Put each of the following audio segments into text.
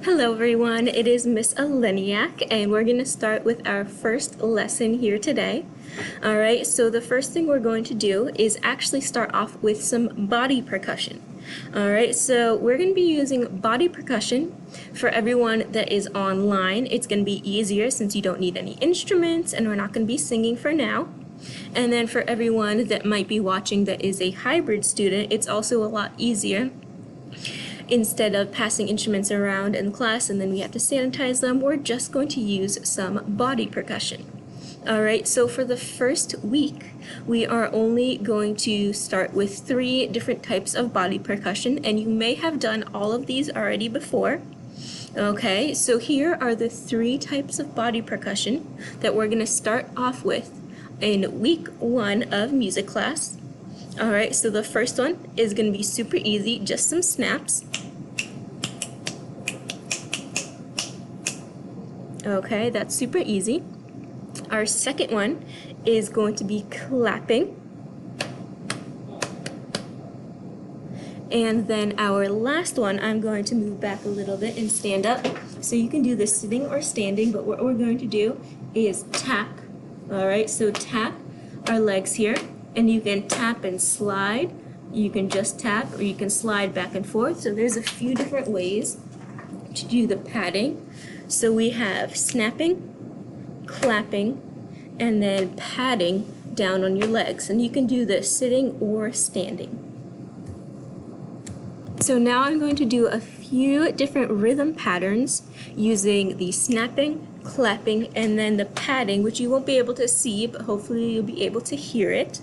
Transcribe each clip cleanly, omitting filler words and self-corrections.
Hello everyone, it is Miss Aleniak and we're going to start with our first lesson here today. Alright, so the first thing we're going to do is actually start off with some body percussion. Alright, so we're going to be using body percussion for everyone that is online. It's going to be easier since you don't need any instruments and we're not going to be singing for now. And then for everyone that might be watching that is a hybrid student, it's also a lot easier. Instead of passing instruments around in class and then we have to sanitize them, we're just going to use some body percussion. Alright, so for the first week, we are only going to start with 3 different types of body percussion, and you may have done all of these already before. Okay, so here are the 3 types of body percussion that we're going to start off with in week 1 of music class. Alright, so the first one is going to be super easy, just some snaps. Okay, that's super easy. Our second one is going to be clapping. And then our last one, I'm going to move back a little bit and stand up. So you can do this sitting or standing, but what we're going to do is tap. Alright, so tap our legs here. And you can tap and slide. You can just tap or you can slide back and forth. So there's a few different ways to do the patting. So we have snapping, clapping, and then patting down on your legs. And you can do this sitting or standing. So now I'm going to do a few different rhythm patterns using the snapping, clapping, and then the patting, which you won't be able to see, but hopefully you'll be able to hear it.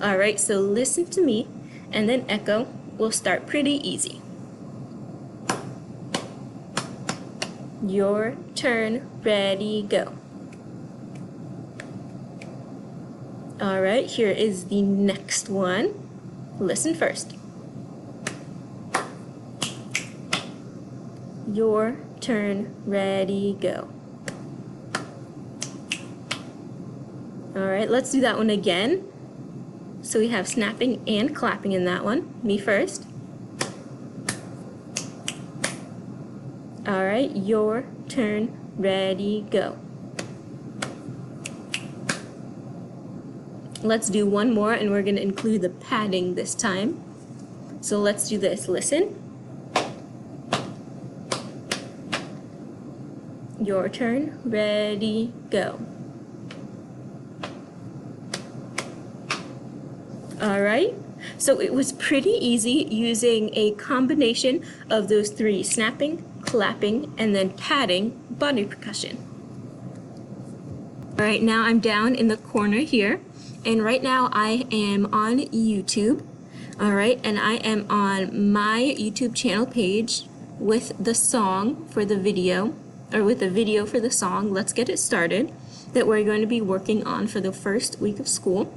Alright, so listen to me and then echo. We'll start pretty easy. Your turn, ready, go. Alright, here is the next one. Listen first. Your turn, ready, go. Alright, let's do that one again. So we have snapping and clapping in that one. Me first. Alright, your turn, ready, go. Let's do one more and we're going to include the patting this time. So let's do this. Listen. Your turn, ready, go. Alright, so it was pretty easy using a combination of those 3, snapping, clapping, and then patting body percussion. Alright, now I'm down in the corner here, and right now I am on YouTube. Alright, and I am on my YouTube channel page with the song for the video, or with the video for the song, Let's Get It Started, that we're going to be working on for the first week of school.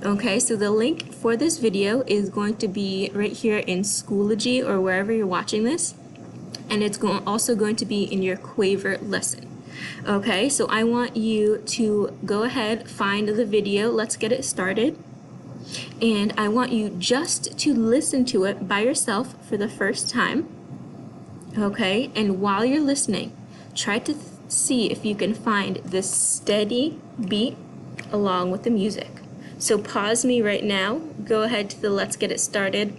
Okay, so the link for this video is going to be right here in Schoology or wherever you're watching this, and it's also going to be in your Quaver lesson. Okay, so I want you to go ahead, find the video, Let's Get It Started, and I want you just to listen to it by yourself for the first time. Okay, and while you're listening, try to see if you can find this steady beat along with the music. So pause me right now, go ahead to the Let's Get It Started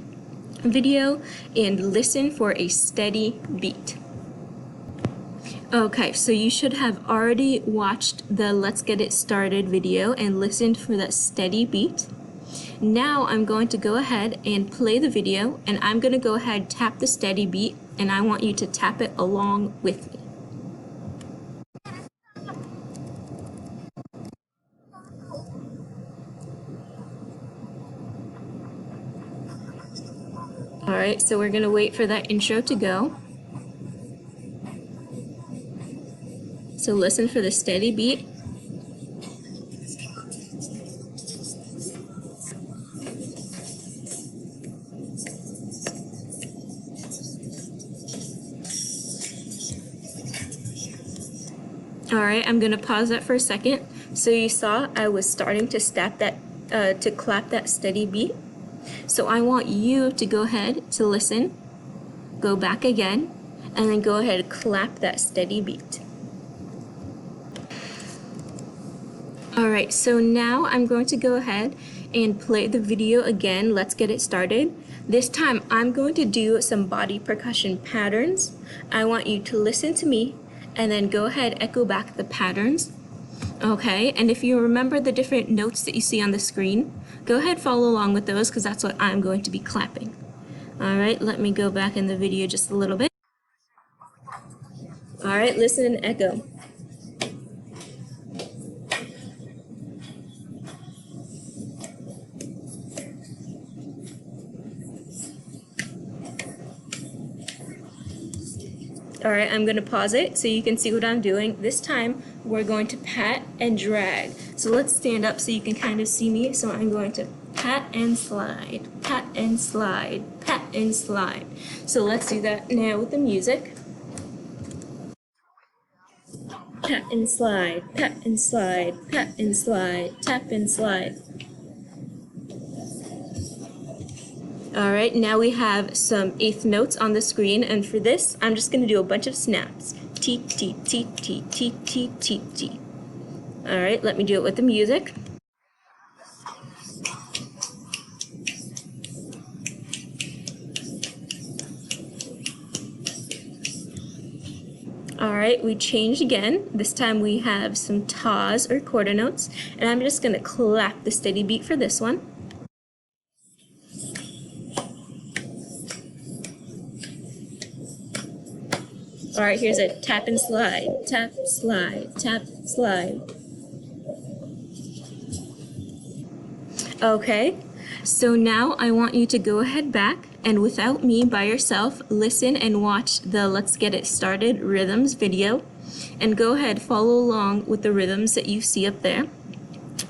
video and listen for a steady beat. Okay, so you should have already watched the Let's Get It Started video and listened for that steady beat. Now I'm going to go ahead and play the video, and I'm going to go ahead, tap the steady beat, and I want you to tap it along with me. Alright, so we're going to wait for that intro to go. So listen for the steady beat. Alright, I'm going to pause that for a second. So you saw I was starting to clap that steady beat. So I want you to go ahead to listen, go back again, and then go ahead and clap that steady beat. Alright, so now I'm going to go ahead and play the video again. Let's get it started. This time I'm going to do some body percussion patterns. I want you to listen to me and then go ahead, echo back the patterns. Okay, and if you remember the different notes that you see on the screen, go ahead, follow along with those because that's what I'm going to be clapping. Alright, let me go back in the video just a little bit. Alright, listen and echo. Alright, I'm going to pause it so you can see what I'm doing. This time, we're going to pat and drag. So let's stand up so you can kind of see me. So I'm going to pat and slide, pat and slide, pat and slide. So let's do that now with the music. Pat and slide, pat and slide, pat and slide, tap and slide. Alright, now we have some eighth notes on the screen, and for this, I'm just going to do a bunch of snaps. T, T, T, T, T, T, T, T. Alright, let me do it with the music. Alright, we changed again. This time we have some tas or quarter notes, and I'm just going to clap the steady beat for this one. Alright, here's a tap and slide, tap, slide, tap, slide. Okay, so now I want you to go ahead back and without me by yourself, listen and watch the Let's Get It Started Rhythms video and go ahead, follow along with the rhythms that you see up there.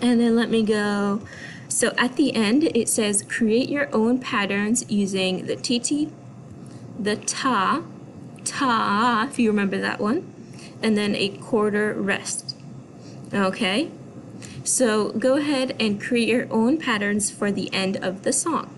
And then let me go. So at the end, it says create your own patterns using the TT, the ta, if you remember that one, and then a quarter rest. Okay, so go ahead and create your own patterns for the end of the song.